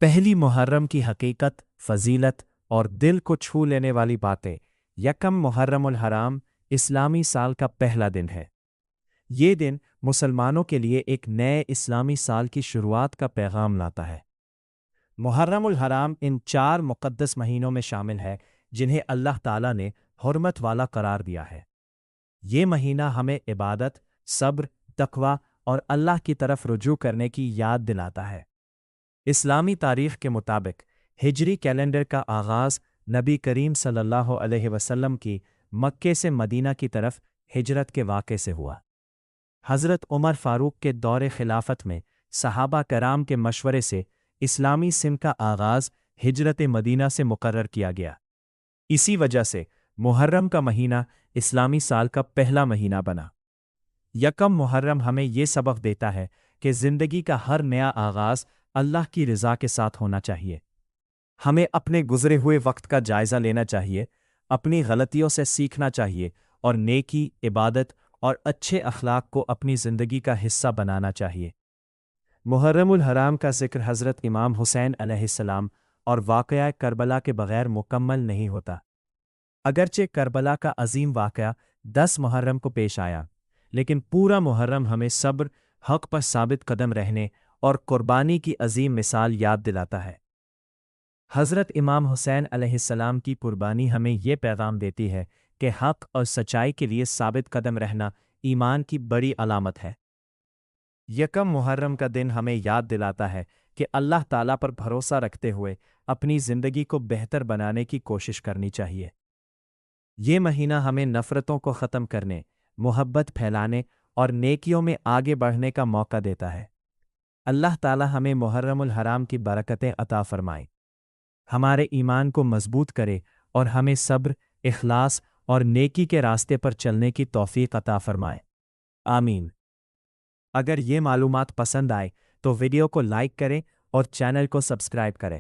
پہلی محرم کی حقیقت، فضیلت اور دل کو چھو لینے والی باتیں۔ یکم محرم الحرام اسلامی سال کا پہلا دن ہے۔ یہ دن مسلمانوں کے لیے ایک نئے اسلامی سال کی شروعات کا پیغام لاتا ہے۔ محرم الحرام ان 4 مقدس مہینوں میں شامل ہے جنہیں اللہ تعالیٰ نے حرمت والا قرار دیا ہے۔ یہ مہینہ ہمیں عبادت، صبر، تقوی اور اللہ کی طرف رجوع کرنے کی یاد دلاتا ہے۔ اسلامی تاریخ کے مطابق ہجری کیلنڈر کا آغاز نبی کریم صلی اللہ علیہ وسلم کی مکے سے مدینہ کی طرف ہجرت کے واقعے سے ہوا۔ حضرت عمر فاروق کے دور خلافت میں صحابہ کرام کے مشورے سے اسلامی سن کا آغاز ہجرت مدینہ سے مقرر کیا گیا۔ اسی وجہ سے محرم کا مہینہ اسلامی سال کا پہلا مہینہ بنا۔ یکم محرم ہمیں یہ سبق دیتا ہے کہ زندگی کا ہر نیا آغاز اللہ کی رضا کے ساتھ ہونا چاہیے۔ ہمیں اپنے گزرے ہوئے وقت کا جائزہ لینا چاہیے، اپنی غلطیوں سے سیکھنا چاہیے اور نیکی، عبادت اور اچھے اخلاق کو اپنی زندگی کا حصہ بنانا چاہیے۔ محرم الحرام کا ذکر حضرت امام حسین علیہ السلام اور واقعہ کربلا کے بغیر مکمل نہیں ہوتا۔ اگرچہ کربلا کا عظیم واقعہ 10 محرم کو پیش آیا، لیکن پورا محرم ہمیں صبر، حق پر ثابت قدم رہنے اور قربانی کی عظیم مثال یاد دلاتا ہے۔ حضرت امام حسین علیہ السلام کی قربانی ہمیں یہ پیغام دیتی ہے کہ حق اور سچائی کے لیے ثابت قدم رہنا ایمان کی بڑی علامت ہے۔ یکم محرم کا دن ہمیں یاد دلاتا ہے کہ اللہ تعالیٰ پر بھروسہ رکھتے ہوئے اپنی زندگی کو بہتر بنانے کی کوشش کرنی چاہیے۔ یہ مہینہ ہمیں نفرتوں کو ختم کرنے، محبت پھیلانے اور نیکیوں میں آگے بڑھنے کا موقع دیتا ہے۔ اللہ تعالیٰ ہمیں محرم الحرام کی برکتیں عطا فرمائے، ہمارے ایمان کو مضبوط کرے اور ہمیں صبر، اخلاص اور نیکی کے راستے پر چلنے کی توفیق عطا فرمائے۔ آمین۔ اگر یہ معلومات پسند آئے تو ویڈیو کو لائک کریں اور چینل کو سبسکرائب کریں۔